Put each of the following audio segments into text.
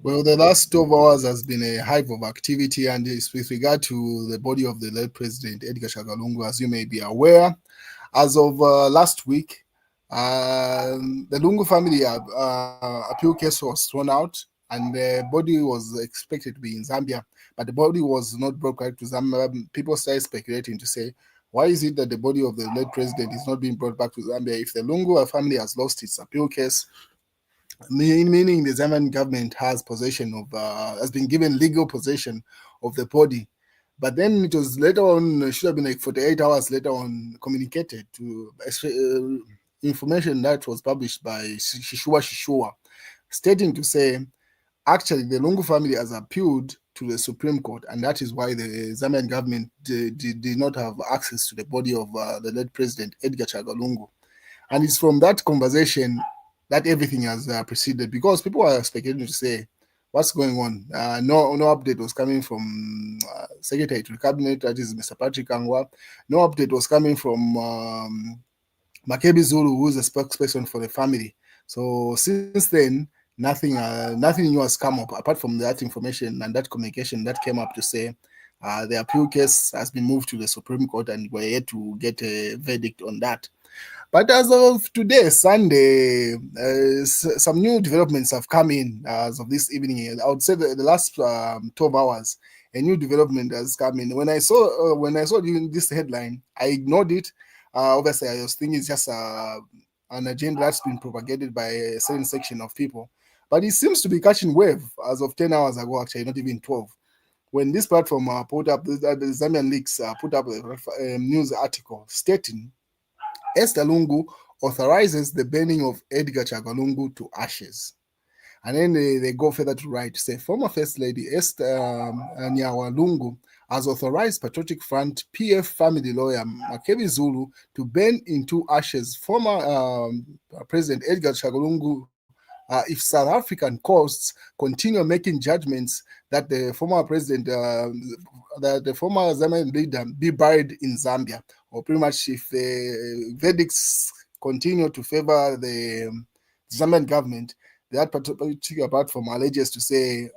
Well, the last 12 hours has been a hive of activity, and it's with regard to the body of the late president, Edgar Lungu, as you may be aware. As of last week, the Lungu family appeal case was thrown out, and the body was expected to be in Zambia, but the body was not brought back to Zambia. People started speculating to say, why is it that the body of the late president is not being brought back to Zambia if the Lungu family has lost its appeal case? Meaning the Zambian government has been given legal possession of the body. But then it was later on, should have been like 48 hours later on, communicated to information that was published by Shishua, stating to say, actually, the Lungu family has appealed to the Supreme Court, and that is why the Zambian government did not have access to the body of the late president, Edgar Lungu. And it's from that conversation that everything has proceeded, because people are speculating to say, what's going on? No update was coming from Secretary to the Cabinet, that is Mr. Patrick Chagwa. No update was coming from Makebi Zulu, who is a spokesperson for the family. So since then, nothing new has come up apart from that information and that communication that came up to say the appeal case has been moved to the Supreme Court, and we're yet to get a verdict on that. But as of today, Sunday, some new developments have come in as of this evening. I would say the last 12 hours, a new development has come in. When I saw this headline, I ignored it. Obviously, I was thinking it's just an agenda that's been propagated by a certain section of people. But it seems to be catching wave as of 10 hours ago, actually, not even 12. When this platform put up, the Zambian Leaks put up a news article stating Esther Lungu authorizes the burning of Edgar Lungu to ashes. And then they go further to write, say, former First Lady Esther Nyawa Lungu has authorized Patriotic Front PF family lawyer Makebi Zulu to burn into ashes former President Edgar Lungu if South African courts continue making judgments that the former president, that the former Zambian leader be buried in Zambia, or pretty much if the verdicts continue to favor the Zambian government, that particular platform alleges to say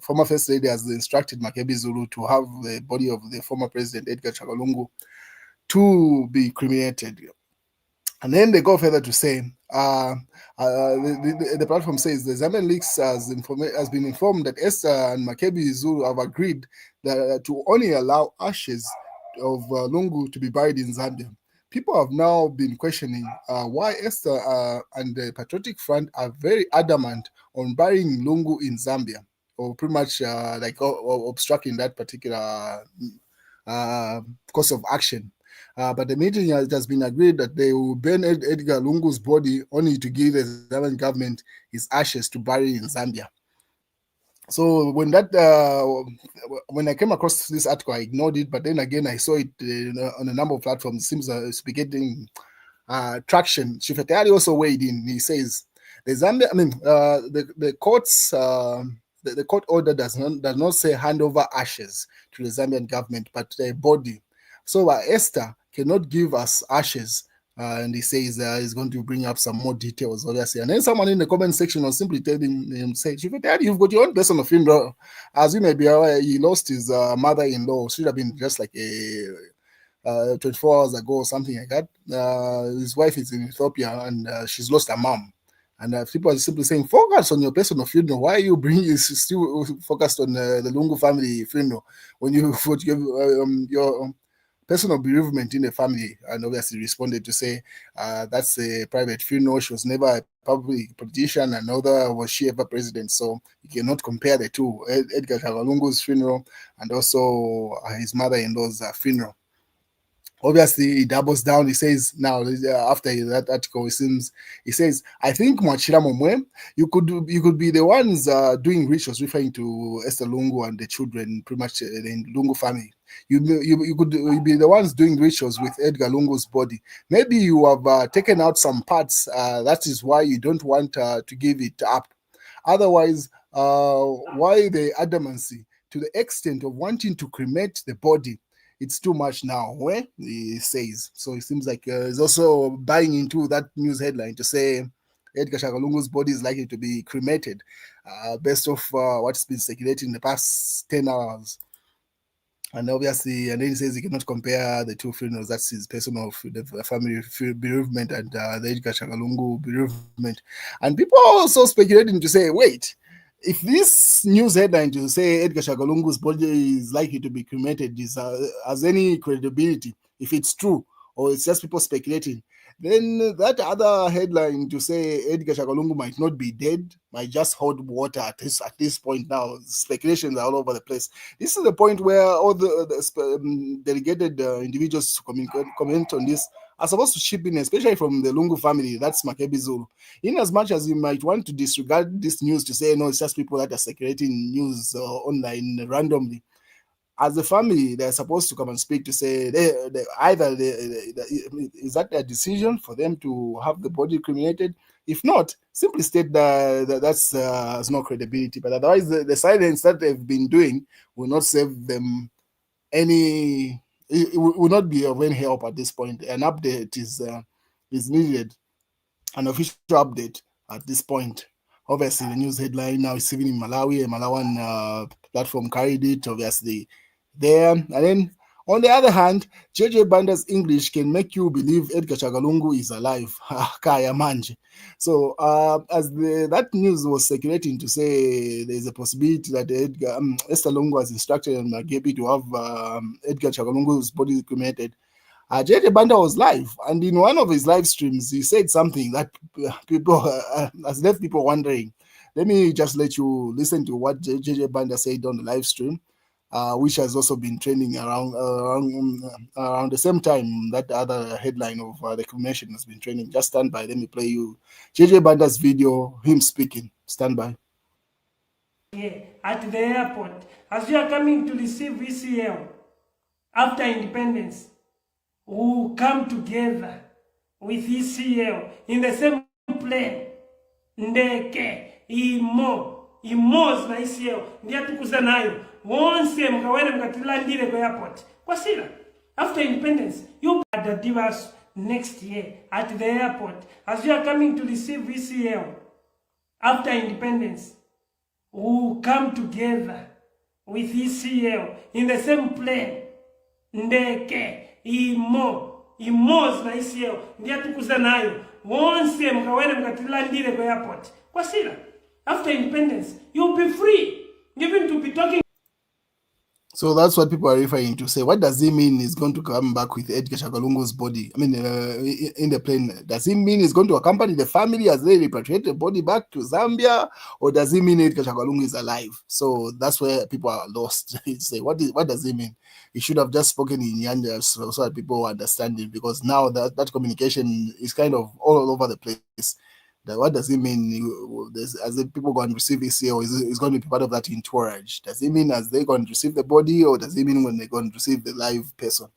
former First Lady has instructed Makebi Zulu to have the body of the former president Edgar Lungu to be cremated. And then they go further to say, the platform says the Zambian Leaks has been informed that Esther and Makebi Zulu have agreed that to only allow ashes of Lungu to be buried in Zambia. People have now been questioning why Esther and the Patriotic Front are very adamant on burying Lungu in Zambia, or pretty much obstructing that particular course of action. But the meeting has been agreed that they will burn Edgar Lungu's body only to give the Zambian government his ashes to bury in Zambia. So when I came across this article, I ignored it. But then again, I saw it on a number of platforms. It seems to be getting traction. Shifetari also weighed in. He says the Zambia, the courts. The court order does not say hand over ashes to the Zambian government, but the body. So Esther cannot give us ashes, and he says he's going to bring up some more details, obviously. And then someone in the comment section was simply telling him, say, Daddy, you've got your own person of funeral. As you may be aware, he lost his mother-in-law. Should have been just like 24 hours ago or something like that. His wife is in Ethiopia, and she's lost her mom. And people are simply saying, focus on your person of funeral. Why are you still focused on the Lungu family funeral when you your personal bereavement in the family? And obviously responded to say, that's a private funeral. She was never a public politician, and neither was she ever president. So you cannot compare the two, Edgar Lungu's funeral and also his mother-in-law's funeral. Obviously, he doubles down. He says now after that article, he says, I think Mwachira Momwe, you could be the ones doing rituals, referring to Esther Lungu and the children, pretty much the Lungu family. You could be the ones doing rituals with Edgar Lungu's body. Maybe you have taken out some parts. That is why you don't want to give it up. Otherwise, why the adamancy to the extent of wanting to cremate the body? It's too much now, he says. So it seems like he's also buying into that news headline to say Edgar Shagalungu's body is likely to be cremated, based off what's been circulating in the past 10 hours. And obviously, and then he says he cannot compare the two funerals. That's his personal the family bereavement and the Edgar Shagalungu bereavement. And people are also speculating to say, wait, if this news headline to say Edgar Shagalungu's body is likely to be cremated is has any credibility, if it's true or it's just people speculating, then that other headline to say Edgar Shagalungu might not be dead might just hold water at this point now. Speculations are all over the place. This is the point where all the delegated individuals to comment on this are supposed to chip in, especially from the Lungu family. That's Makebi Zulu. In as much as you might want to disregard this news to say, no, it's just people that are circulating news online randomly, as a family, they're supposed to come and speak to say is that their decision for them to have the body cremated? If not, simply state that's has no credibility. But otherwise, the silence that they've been doing will not save them any. It will not be of any help at this point. An update is needed, an official update at this point. Obviously, the news headline now is even in Malawi. A Malawian platform carried it, obviously, there. And then, on the other hand, JJ Banda's English can make you believe Edgar Chagalungu is alive. Kaya manje. So, as that news was circulating to say there's a possibility that Esther Lungu has instructed Magebi to have Edgar Chagalungu's body cremated, JJ Banda was live, and in one of his live streams, he said something that people has left people wondering. Let me just let you listen to what JJ Banda said on the live stream, which has also been trending around the same time that the other headline of the cremation has been trending. Just stand by. Let me play you JJ Banda's video, him speaking. Stand by. Yeah, at the airport, as you are coming to receive ECL after independence, who come together with ECL in the same plane, ndeke imoz na ECL ndiye tukuza nayo wonse mkawene mkatilandire kwa airport kwa sila after independence. You better give us next year at the airport as you are coming to receive ECL after independence, who come together with ECL in the same plane, ndeke imoz na ECL ndiye tukuza nayo wonse mkawene mkatilandire kwa airport kwa sila after independence. You'll be free even to be talking. So that's what people are referring to. Say, what does he mean he's going to come back with Edgar Shagalungu's body? I mean, in the plane. Does he mean he's going to accompany the family as they repatriate the body back to Zambia? Or does he mean Edgar Shagalungu is alive? So that's where people are lost. Say, what does he mean? He should have just spoken in Nyanja so that people understand it, because now that communication is kind of all over the place. What does it mean? As the people go and receive ECO, is going to be part of that entourage? Does it mean as they go and receive the body, or does it mean when they go and receive the live person?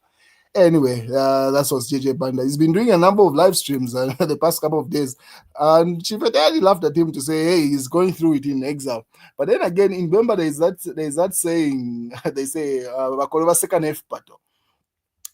Anyway, that's what JJ Banda. He's been doing a number of live streams the past couple of days, and Chief Etali laughed at him to say, "Hey, he's going through it in exile." But then again, in Bemba, there's that saying they say, "Bakolova second F pato."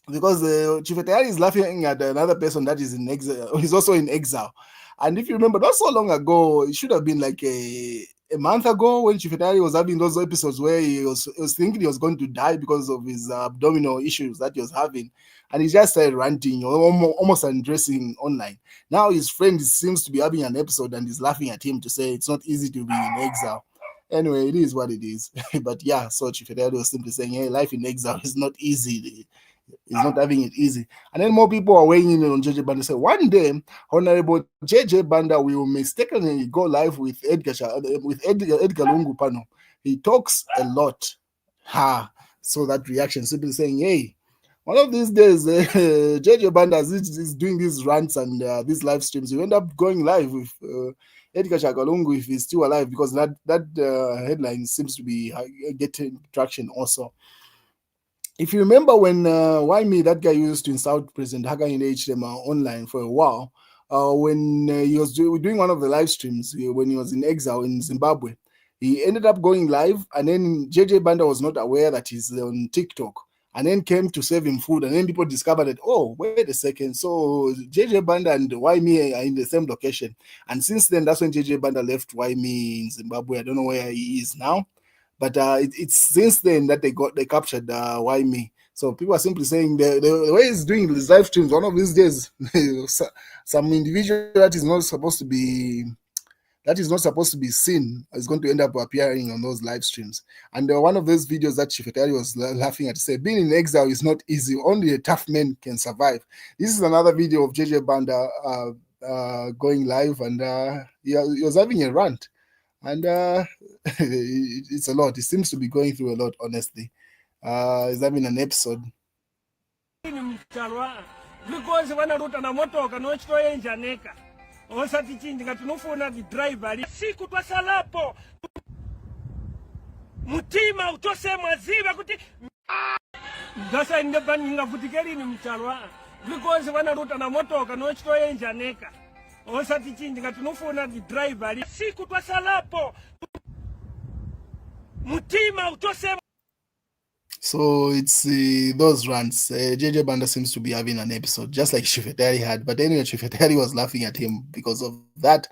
Because Chief Etali is laughing at another person that is in exile. He's also in exile. And if you remember, not so long ago, it should have been like a month ago when Chifetari was having those episodes where he was thinking he was going to die because of his abdominal issues that he was having. And he just started ranting, almost undressing online. Now his friend seems to be having an episode and he's laughing at him to say it's not easy to be in exile. Anyway, it is what it is. But yeah, so Chifetari was simply saying, hey, life in exile is not easy. He's not having it easy. And then more people are weighing in on JJ Banda. Say one day, Honorable JJ Banda will mistakenly go live with Edgar Lungu Pano. He talks a lot. So that reaction simply saying, hey, one of these days, JJ Banda is doing these rants and these live streams. You end up going live with Edgar Shagalungu if he's still alive, because that headline seems to be getting traction also. If you remember when why me that guy used to insult President Hakainde Hichilema online for a while, when he was doing one of the live streams when he was in exile in Zimbabwe, he ended up going live, and then JJ Banda was not aware that he's on TikTok, and then came to serve him food. And then people discovered that, oh, wait a second. So JJ Banda and Waimi are in the same location. And since then, that's when JJ Banda left Waimi in Zimbabwe. I don't know where he is now. But it's since then that they captured Waimi. So people are simply saying the way he's doing these live streams, one of these days, some individual that is not supposed to be seen is going to end up appearing on those live streams. And one of those videos that Chifetari was laughing at said, being in exile is not easy. Only a tough man can survive. This is another video of JJ Banda going live, and he was having a rant. And it's a lot. He seems to be going through a lot, honestly. He's having an episode. Because when I wrote on a motor, I know it's for Janeka. Osati chindi katunufuna di driver siku twasalapo mutima utose maziba kuti gasa indepaninga vutikeli ni mchalwa because wana ruta na motoka no chitoye njaneka osati chindi katunufuna di driver siku twasalapo mutima utose. So it's those rants. JJ Banda seems to be having an episode, just like Chifetari had. But anyway, Chifetari was laughing at him because of that.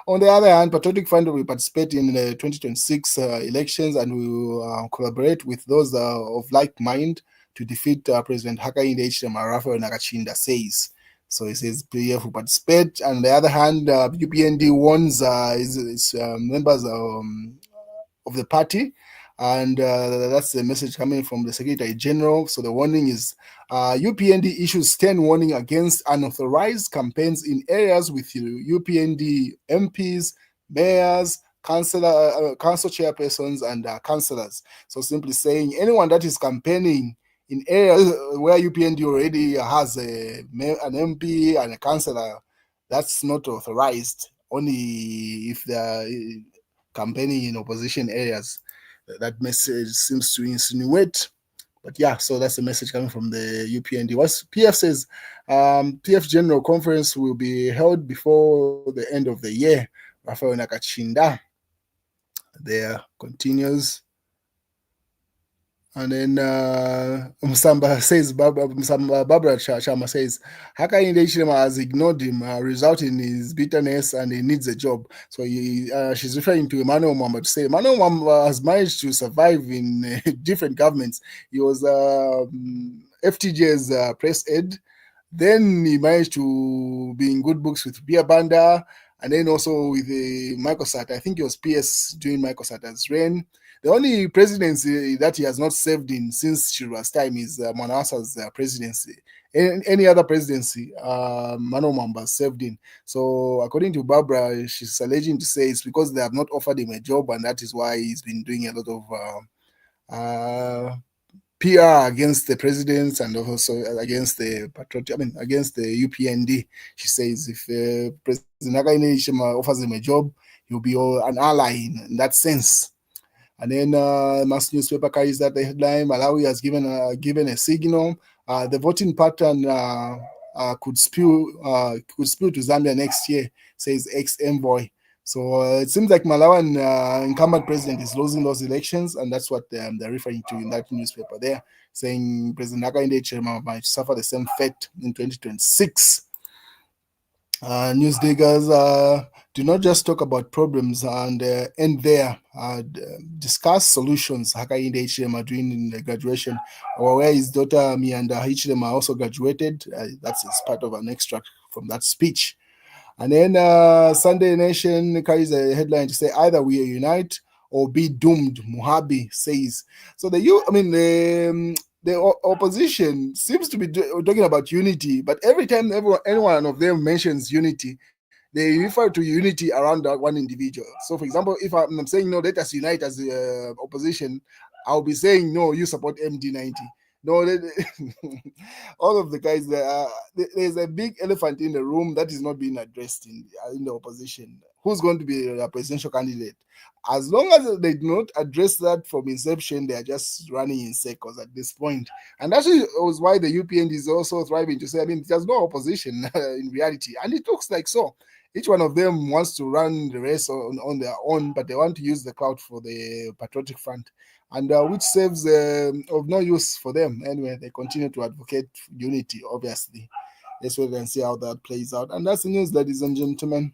On the other hand, Patriotic Fund will participate in the 2026 elections, and we will collaborate with those of like mind to defeat President Hakainde Hichilema, Raphael Nakachinda says. So he says PF will participate. And on the other hand, UPND warns his members of the party. And that's the message coming from the Secretary General. So the warning is UPND issues 10 warning against unauthorized campaigns in areas with UPND MPs, mayors, council chairpersons, and councillors. So simply saying anyone that is campaigning in areas where UPND already has an MP and a councillor, that's not authorized, only if they're campaigning in opposition areas. That message seems to insinuate. But yeah, so that's the message coming from the UPND. What PF says, PF General Conference will be held before the end of the year. Raphael Nakachinda there continues. And then Barbara Chama says, Hakainde Hichilema has ignored him, resulting in his bitterness, and he needs a job. So she's referring to Emmanuel Mwamba to say, Emmanuel Mwamba has managed to survive in different governments. He was FTJ's press aide. Then he managed to be in good books with Bia Banda, and then also with Microsat. I think it was PS during Microsat's reign. The only presidency that he has not served in since Chirwa's time is Manasa's presidency. Any other presidency, Mano Mwamba served in. So according to Barbara, she's alleging to say it's because they have not offered him a job, and that is why he's been doing a lot of PR against the presidents and also against the against the UPND. She says if President Hakainde Hichilema offers him a job, he'll be an ally in that sense. And then Mass Newspaper carries that the headline, Malawi has given a signal. The voting pattern could spill to Zambia next year, says ex-envoy. So it seems like Malawian incumbent president is losing those elections, and that's what they're referring to in that newspaper there, saying President Hakainde Hichilema might suffer the same fate in 2026. News diggers do not just talk about problems and end there. Discuss solutions. Hakainde Hichilema doing the graduation, or where his daughter Mianda Hichilema also graduated. That's part of an extract from that speech. And then Sunday Nation carries a headline to say either we unite or be doomed. Muhabi says. So the opposition seems to be talking about unity, but every time any one of them mentions unity, they refer to unity around that one individual. So, for example, if I'm saying no, let us unite as the opposition, I'll be saying no, you support MD90. No, all of the guys there's a big elephant in the room that is not being addressed in the opposition. Who's going to be a presidential candidate? As long as they do not address that from inception, they are just running in circles at this point. And that was why the UPND is also thriving to say, there's no opposition in reality. And it looks like so. Each one of them wants to run the race on their own, but they want to use the clout for the Patriotic Front. and which serves of no use for them. Anyway, they continue to advocate unity, obviously. Let's wait and see how that plays out. And that's the news, ladies and gentlemen.